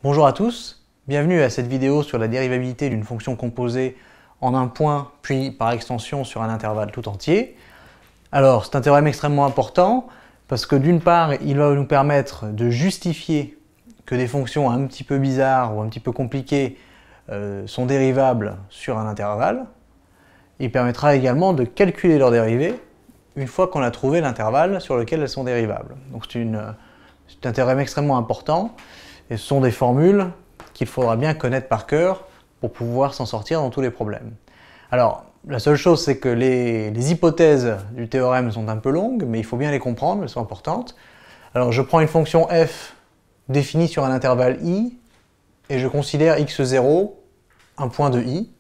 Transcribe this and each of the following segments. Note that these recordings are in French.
Bonjour à tous, bienvenue à cette vidéo sur la dérivabilité d'une fonction composée en un point, puis par extension sur un intervalle tout entier. Alors, c'est un théorème extrêmement important parce que d'une part, il va nous permettre de justifier que des fonctions un petit peu bizarres ou un petit peu compliquées sont dérivables sur un intervalle. Il permettra également de calculer leur dérivée une fois qu'on a trouvé l'intervalle sur lequel elles sont dérivables. Donc c'est un théorème extrêmement important. Et ce sont des formules qu'il faudra bien connaître par cœur pour pouvoir s'en sortir dans tous les problèmes. Alors, la seule chose, c'est que les hypothèses du théorème sont un peu longues, mais il faut bien les comprendre, elles sont importantes. Alors, je prends une fonction f définie sur un intervalle i, et je considère x0 un point de i.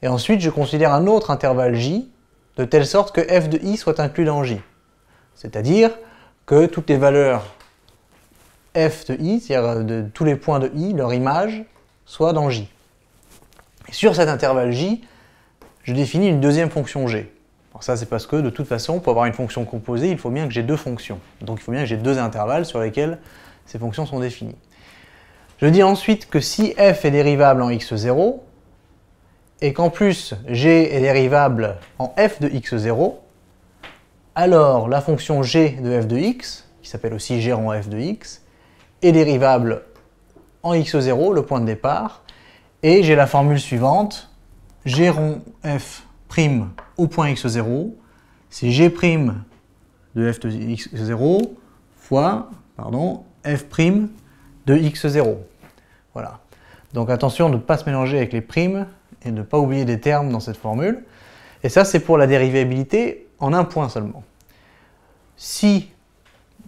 Et ensuite, je considère un autre intervalle j, de telle sorte que f de i soit inclus dans j. C'est-à-dire que toutes les valeurs f de i, c'est-à-dire de tous les points de i, leur image, soit dans j. Et sur cet intervalle j, je définis une deuxième fonction g. Alors ça, c'est parce que, de toute façon, pour avoir une fonction composée, il faut bien que j'ai deux fonctions. Donc il faut bien que j'ai deux intervalles sur lesquels ces fonctions sont définies. Je dis ensuite que si f est dérivable en x0, et qu'en plus g est dérivable en f de x0, alors la fonction g de f de x, qui s'appelle aussi g rond f de x, est dérivable en x0, le point de départ, et j'ai la formule suivante, g rond f' au point x0, c'est g' de f de x0 fois f' de x0. Voilà. Donc attention de ne pas se mélanger avec les primes et de ne pas oublier des termes dans cette formule. Et ça, c'est pour la dérivabilité en un point seulement. Si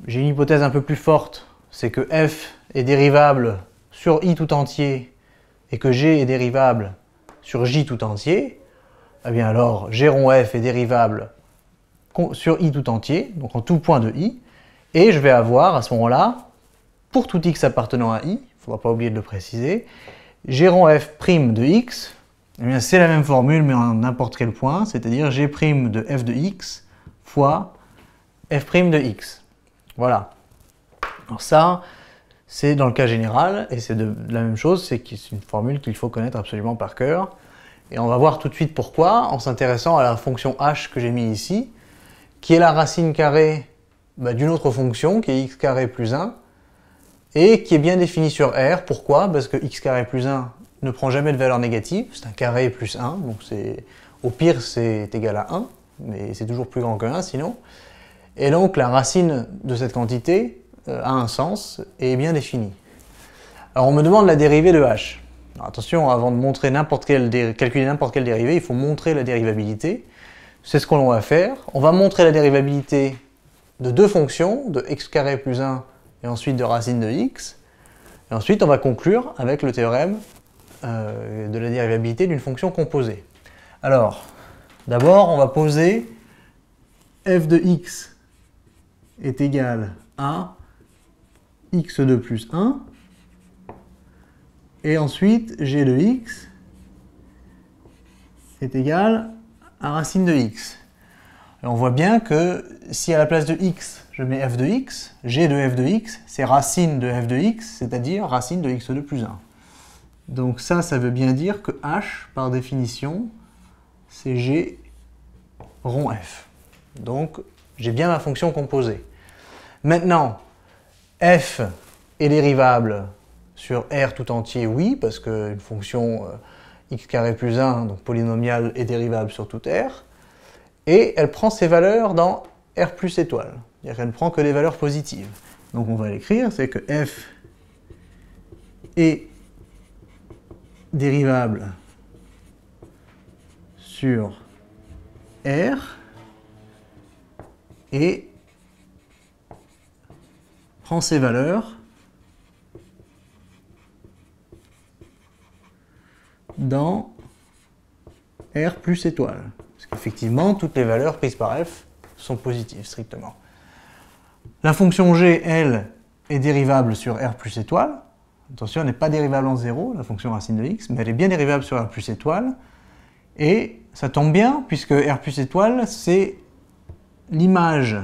j'ai une hypothèse un peu plus forte, c'est que f est dérivable sur i tout entier et que g est dérivable sur j tout entier, eh bien alors g rond f est dérivable sur i tout entier, donc en tout point de i, et je vais avoir à ce moment-là, pour tout x appartenant à i, il ne faudra pas oublier de le préciser, g rond f' de x, eh bien c'est la même formule mais en n'importe quel point, c'est-à-dire g' de f de x fois f' de x. Voilà. Alors ça, c'est dans le cas général, et c'est la même chose, c'est une formule qu'il faut connaître absolument par cœur. Et on va voir tout de suite pourquoi, en s'intéressant à la fonction h que j'ai mis ici, qui est la racine carrée d'une autre fonction, qui est x carré plus 1, et qui est bien définie sur R. Pourquoi? Parce que x carré plus 1 ne prend jamais de valeur négative, c'est un carré plus 1, donc au pire c'est égal à 1, mais c'est toujours plus grand que 1 sinon. Et donc la racine de cette quantité a un sens et est bien définie. Alors on me demande la dérivée de h. Alors, attention, avant de montrer calculer n'importe quelle dérivée, il faut montrer la dérivabilité. C'est ce qu'on va faire. On va montrer la dérivabilité de deux fonctions, de x carré plus 1 et ensuite de racine de x. Et ensuite on va conclure avec le théorème de la dérivabilité d'une fonction composée. Alors, d'abord on va poser f de x est égal à x2 plus 1, et ensuite g de x est égal à racine de x. Et on voit bien que si à la place de x, je mets f de x, g de f de x, c'est racine de f de x, c'est-à-dire racine de x2 plus 1. Donc ça veut bien dire que h, par définition, c'est g rond f. Donc j'ai bien ma fonction composée. Maintenant, f est dérivable sur R tout entier, oui, parce qu'une fonction x carré plus 1, donc polynomiale, est dérivable sur toute R. Et elle prend ses valeurs dans R plus étoile. C'est-à-dire qu'elle ne prend que des valeurs positives. Donc on va l'écrire, c'est que f est dérivable sur R et prend ses valeurs dans R plus étoile. Parce qu'effectivement, toutes les valeurs prises par f sont positives, strictement. La fonction g, elle, est dérivable sur R plus étoile. Attention, elle n'est pas dérivable en 0, la fonction racine de x, mais elle est bien dérivable sur R plus étoile. Et ça tombe bien, puisque R plus étoile, c'est l'image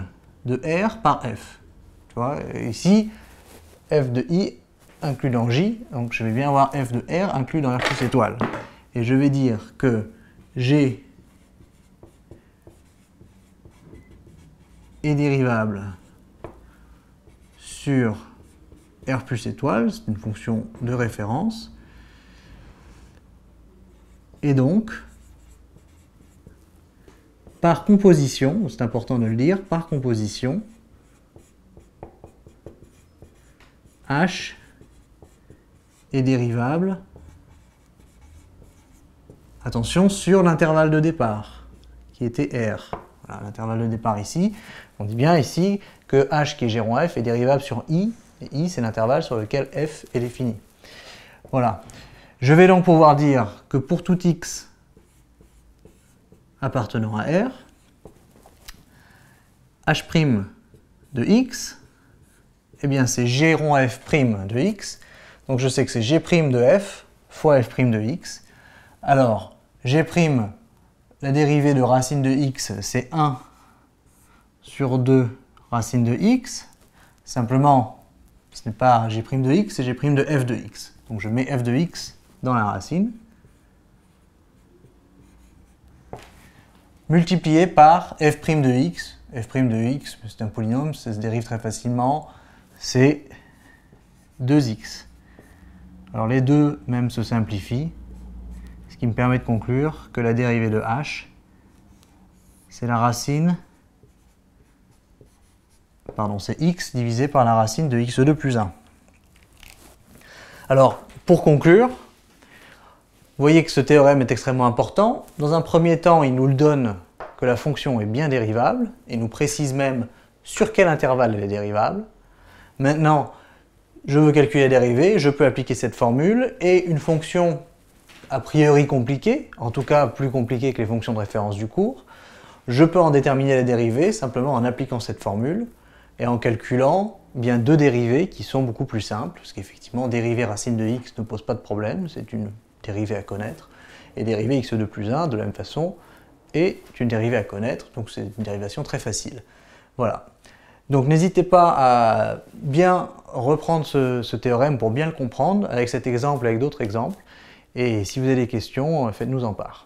de R par f. Tu vois, ici, f de i inclus dans J, donc je vais bien avoir f de R inclus dans R plus étoile. Et je vais dire que G est dérivable sur R plus étoile, c'est une fonction de référence. Et donc, par composition, c'est important de le dire, par composition, H est dérivable, attention, sur l'intervalle de départ, qui était R. Voilà, l'intervalle de départ ici. On dit bien ici que H, qui est G rond F, est dérivable sur I, et I, c'est l'intervalle sur lequel F est défini. Voilà. Je vais donc pouvoir dire que pour tout X appartenant à R, H' de X, eh bien c'est G rond F' de X. Donc je sais que c'est G' de F fois F' de X. Alors, G', la dérivée de racine de X, c'est 1 sur 2 racine de X. Simplement, ce n'est pas G' de X, c'est G' de F de X. Donc je mets F de X dans la racine. Multiplié par F' de X. F' de X, c'est un polynôme, ça se dérive très facilement. C'est 2x. Alors les deux même se simplifient, ce qui me permet de conclure que la dérivée de h, c'est la racine, pardon, c'est x divisé par la racine de x2 plus 1. Alors, pour conclure, vous voyez que ce théorème est extrêmement important. Dans un premier temps, il nous le donne que la fonction est bien dérivable, et nous précise même sur quel intervalle elle est dérivable. Maintenant, je veux calculer la dérivée, je peux appliquer cette formule, et une fonction a priori compliquée, en tout cas plus compliquée que les fonctions de référence du cours, je peux en déterminer la dérivée simplement en appliquant cette formule, et en calculant bien deux dérivées qui sont beaucoup plus simples, parce qu'effectivement, dérivée racine de x ne pose pas de problème, c'est une dérivée à connaître, et dérivée x2 plus 1, de la même façon, est une dérivée à connaître, donc c'est une dérivation très facile. Voilà. Donc n'hésitez pas à bien reprendre ce théorème pour bien le comprendre, avec cet exemple, avec d'autres exemples, et si vous avez des questions, faites-nous en part.